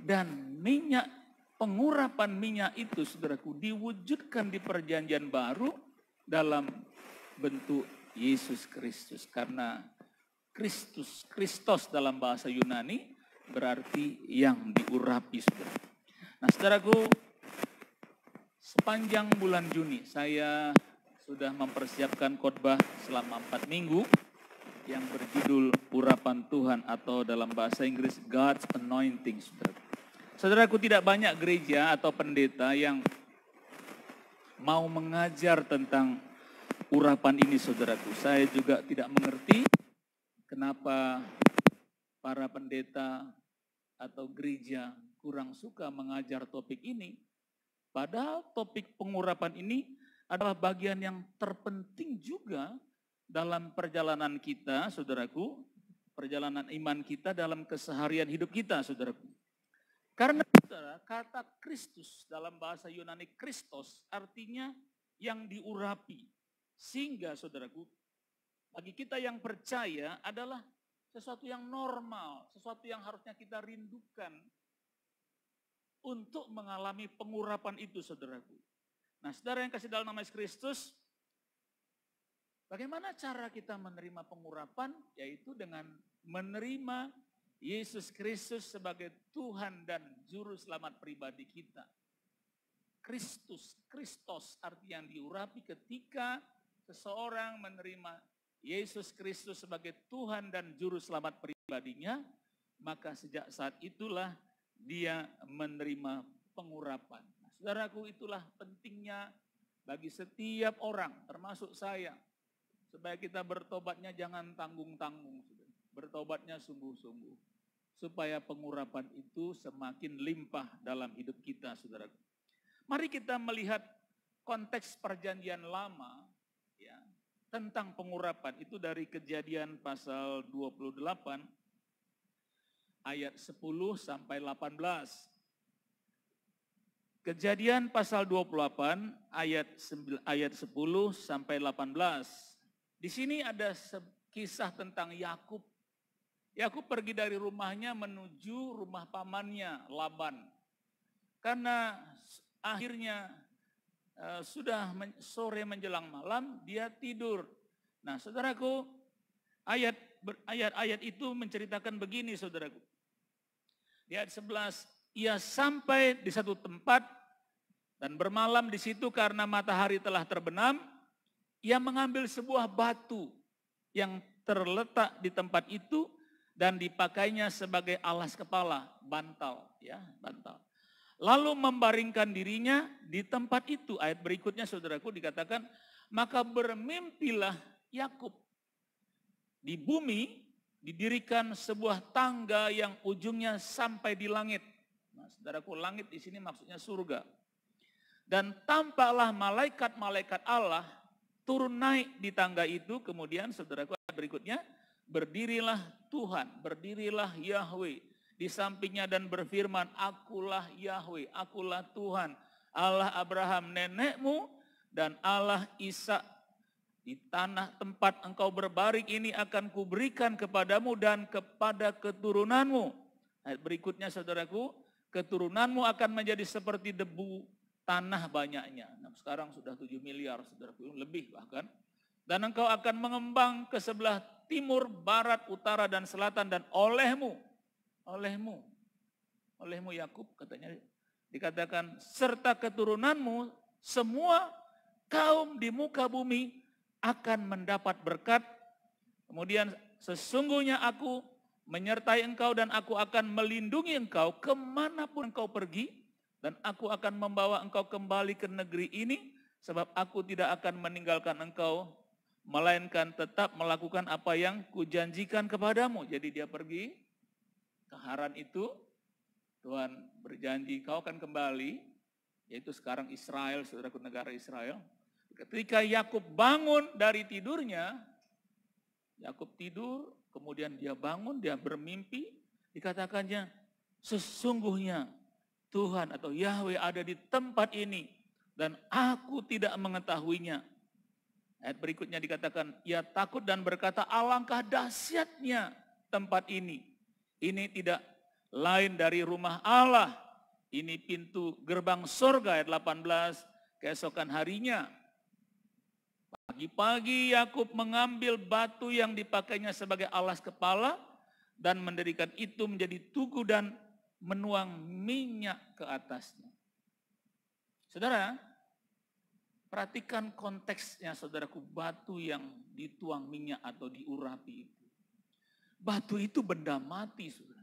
Dan minyak, pengurapan minyak itu saudaraku diwujudkan di perjanjian baru dalam bentuk Yesus Kristus. Karena Kristos dalam bahasa Yunani berarti yang diurapi, saudara. Nah, saudaraku, sepanjang bulan Juni saya sudah mempersiapkan khotbah selama 4 minggu yang berjudul Urapan Tuhan atau dalam bahasa Inggris God's Anointing, saudara. Saudaraku, tidak banyak gereja atau pendeta yang mau mengajar tentang urapan ini, saudaraku. Saya juga tidak mengerti kenapa para pendeta atau gereja kurang suka mengajar topik ini. Padahal topik pengurapan ini adalah bagian yang terpenting juga dalam perjalanan kita, saudaraku. Perjalanan iman kita dalam keseharian hidup kita, saudaraku. Karena saudara, kata Kristus dalam bahasa Yunani Kristos artinya yang diurapi. Sehingga saudaraku, bagi kita yang percaya adalah sesuatu yang normal, sesuatu yang harusnya kita rindukan untuk mengalami pengurapan itu, saudaraku. Nah, saudara yang kasih dalam nama Yesus Kristus, bagaimana cara kita menerima pengurapan? Yaitu dengan menerima Yesus Kristus sebagai Tuhan dan Juru Selamat pribadi kita. Kristos arti yang diurapi. Ketika seseorang menerima Yesus Kristus sebagai Tuhan dan Juru Selamat pribadinya, maka sejak saat itulah dia menerima pengurapan. Nah, saudaraku, itulah pentingnya bagi setiap orang, termasuk saya, supaya kita bertobatnya jangan tanggung-tanggung, bertobatnya sungguh-sungguh, supaya pengurapan itu semakin limpah dalam hidup kita, saudaraku. Mari kita melihat konteks perjanjian lama ya, tentang pengurapan itu dari Kejadian pasal 28 ayat 10 sampai 18. Kejadian pasal 28 ayat 10 sampai 18. Di sini ada kisah tentang Yakub. Yakub pergi dari rumahnya menuju rumah pamannya Laban. Karena akhirnya sudah sore menjelang malam, dia tidur. Nah, saudaraku, ayat-ayat itu menceritakan begini, saudaraku. Di ayat 11, ia sampai di satu tempat dan bermalam di situ karena matahari telah terbenam. Ia mengambil sebuah batu yang terletak di tempat itu dan dipakainya sebagai alas kepala, bantal, ya, bantal. Lalu membaringkan dirinya di tempat itu. Ayat berikutnya, saudaraku, dikatakan, maka bermimpilah Yakub. Di bumi didirikan sebuah tangga yang ujungnya sampai di langit. Nah, saudaraku, langit di sini maksudnya surga. Dan tampaklah malaikat-malaikat Allah turun naik di tangga itu. Kemudian, saudaraku, ayat berikutnya, berdirilah Tuhan, berdirilah Yahweh di sampingnya dan berfirman, akulah Yahweh, akulah Tuhan, Allah Abraham nenekmu dan Allah Ishak. Di tanah tempat engkau berbaring ini akan kuberikan kepadamu dan kepada keturunanmu. Ayat berikutnya, saudaraku, keturunanmu akan menjadi seperti debu tanah banyaknya. Nah, sekarang sudah 7 miliar, saudaraku, lebih bahkan. Dan engkau akan mengembang ke sebelah timur, barat, utara, dan selatan. Dan olehmu Yakub, katanya, dikatakan, serta keturunanmu, semua kaum di muka bumi akan mendapat berkat. Kemudian, sesungguhnya aku menyertai engkau dan aku akan melindungi engkau kemanapun engkau pergi. Dan aku akan membawa engkau kembali ke negeri ini, sebab aku tidak akan meninggalkan engkau, melainkan tetap melakukan apa yang kujanjikan kepadamu. Jadi dia pergi ke Haran itu, Tuhan berjanji kau akan kembali, yaitu sekarang Israel, saudaraku, negara Israel. Ketika Yakub bangun dari tidurnya, Yakub tidur, kemudian dia bangun, dia bermimpi, dikatakannya, sesungguhnya Tuhan atau Yahweh ada di tempat ini dan aku tidak mengetahuinya. Ayat berikutnya dikatakan, ia takut dan berkata, alangkah dahsyatnya tempat ini. Ini tidak lain dari rumah Allah. Ini pintu gerbang sorga ayat 18. Keesokan harinya, pagi-pagi Yakub mengambil batu yang dipakainya sebagai alas kepala dan mendirikan itu menjadi tugu dan menuang minyak ke atasnya. Saudara, perhatikan konteksnya saudaraku, batu yang dituang minyak atau diurapi itu. Batu itu benda mati, saudara.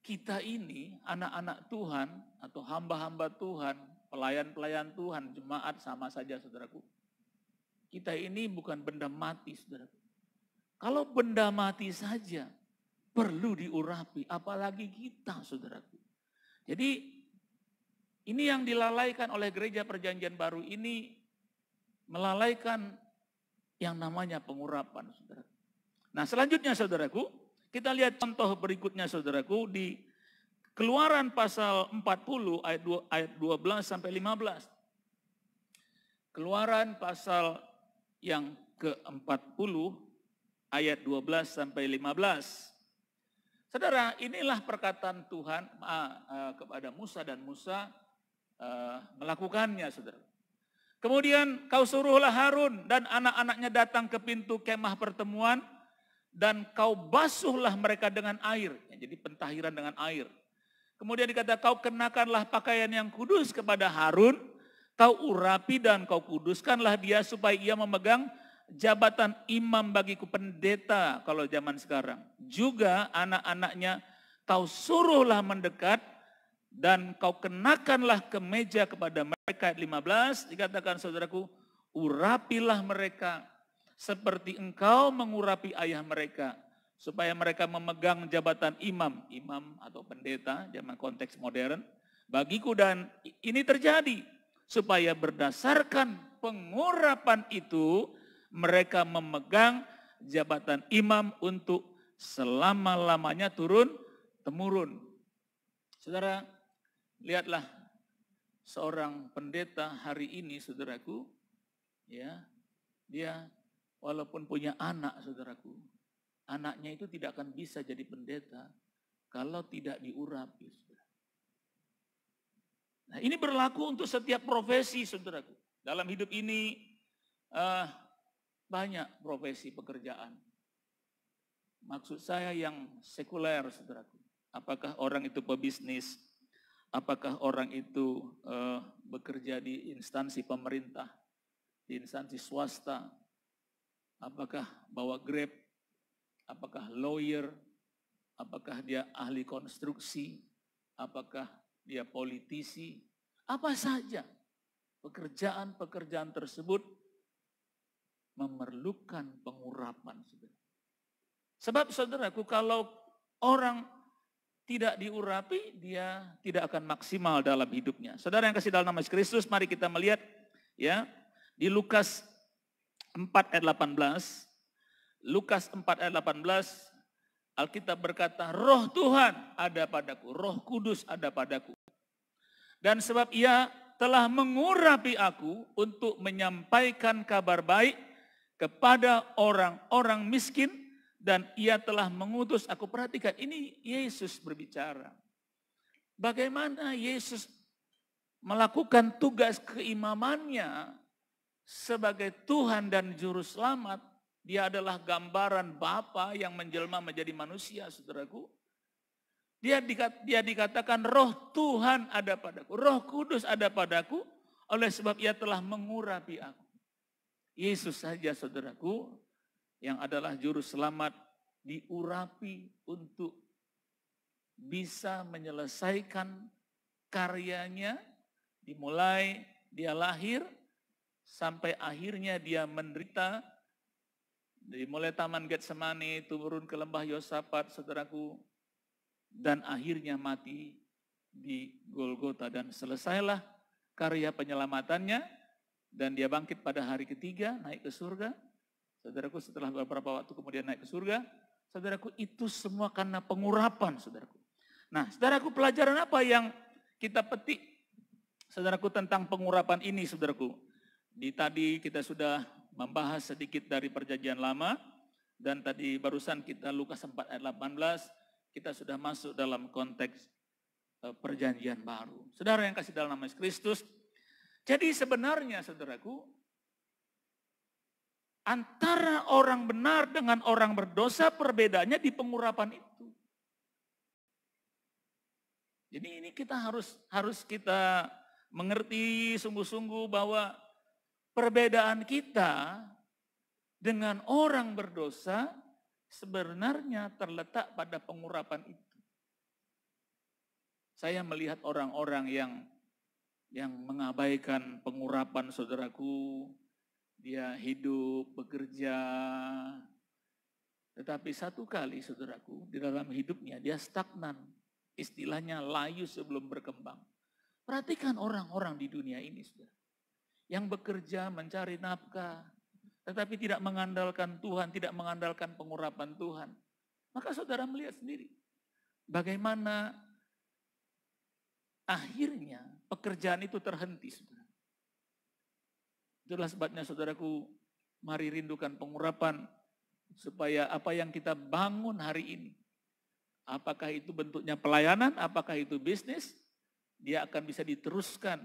Kita ini anak-anak Tuhan atau hamba-hamba Tuhan, pelayan-pelayan Tuhan, jemaat sama saja saudaraku. Kita ini bukan benda mati, saudaraku. Kalau benda mati saja perlu diurapi, apalagi kita, saudaraku. Jadi ini yang dilalaikan oleh gereja perjanjian baru ini, melalaikan yang namanya pengurapan, saudaraku. Nah selanjutnya saudaraku, kita lihat contoh berikutnya saudaraku di Keluaran pasal 40 ayat 12 sampai 15. Keluaran pasal yang ke-40 ayat 12 sampai 15. Saudara, inilah perkataan Tuhan kepada Musa dan Musa melakukannya, saudara. Kemudian kau suruhlah Harun dan anak-anaknya datang ke pintu kemah pertemuan dan kau basuhlah mereka dengan air. Jadi pentahiran dengan air. Kemudian dikata kau kenakanlah pakaian yang kudus kepada Harun, kau urapi dan kau kuduskanlah dia supaya ia memegang jabatan imam bagiku, pendeta kalau zaman sekarang. Juga anak-anaknya kau suruhlah mendekat dan kau kenakanlah kemeja kepada mereka. Ayat 15 dikatakan saudaraku, urapilah mereka seperti engkau mengurapi ayah mereka, supaya mereka memegang jabatan imam atau pendeta zaman konteks modern bagiku. Dan ini terjadi supaya berdasarkan pengurapan itu mereka memegang jabatan imam untuk selama-lamanya turun-temurun. Saudara, lihatlah seorang pendeta hari ini saudaraku, ya, dia walaupun punya anak saudaraku, anaknya itu tidak akan bisa jadi pendeta kalau tidak diurapi. Saudara. Nah ini berlaku untuk setiap profesi saudaraku. Dalam hidup ini banyak profesi pekerjaan. Maksud saya yang sekuler saudaraku. Apakah orang itu pebisnis, apakah orang itu bekerja di instansi pemerintah, di instansi swasta, apakah bawa Grab, apakah lawyer, apakah dia ahli konstruksi, apakah dia politisi, apa saja pekerjaan-pekerjaan tersebut memerlukan pengurapan. Sebab saudaraku, kalau orang tidak diurapi, dia tidak akan maksimal dalam hidupnya. Saudara yang kasih dalam nama Kristus, mari kita melihat ya di Lukas 4 ayat 18. Lukas 4 ayat 18, Alkitab berkata, Roh Tuhan ada padaku, Roh Kudus ada padaku. Dan sebab ia telah mengurapi aku untuk menyampaikan kabar baik kepada orang-orang miskin, dan ia telah mengutus aku. Perhatikan, ini Yesus berbicara. Bagaimana Yesus melakukan tugas keimamannya sebagai Tuhan dan Juru Selamat. Dia adalah gambaran Bapa yang menjelma menjadi manusia, saudaraku. Dia dikatakan Roh Tuhan ada padaku, Roh Kudus ada padaku, oleh sebab ia telah mengurapi aku. Yesus saja saudaraku, yang adalah juru selamat, diurapi untuk bisa menyelesaikan karyanya, dimulai dia lahir sampai akhirnya dia menderita, dimulai Taman Getsemani, turun ke lembah Yosafat, saudaraku, dan akhirnya mati di Golgota, dan selesailah karya penyelamatannya, dan dia bangkit pada hari ketiga, naik ke surga. Saudaraku, setelah beberapa waktu kemudian naik ke surga, saudaraku, itu semua karena pengurapan, saudaraku. Nah, saudaraku, pelajaran apa yang kita petik, saudaraku, tentang pengurapan ini, saudaraku? Tadi kita sudah membahas sedikit dari Perjanjian Lama, dan tadi barusan kita Lukas 4 ayat 18, kita sudah masuk dalam konteks perjanjian baru. Saudara yang kasih dalam nama Yesus Kristus. Jadi sebenarnya saudaraku, antara orang benar dengan orang berdosa perbedaannya di pengurapan itu. Jadi ini kita harus kita mengerti sungguh-sungguh bahwa perbedaan kita dengan orang berdosa sebenarnya terletak pada pengurapan itu. Saya melihat orang-orang yang mengabaikan pengurapan saudaraku, dia hidup, bekerja, tetapi satu kali saudaraku di dalam hidupnya dia stagnan, istilahnya layu sebelum berkembang. Perhatikan orang-orang di dunia ini saudara, yang bekerja mencari nafkah, tetapi tidak mengandalkan Tuhan, tidak mengandalkan pengurapan Tuhan. Maka saudara melihat sendiri bagaimana akhirnya pekerjaan itu terhenti, saudara. Itulah sebabnya saudaraku, mari rindukan pengurapan supaya apa yang kita bangun hari ini, apakah itu bentuknya pelayanan, apakah itu bisnis, dia akan bisa diteruskan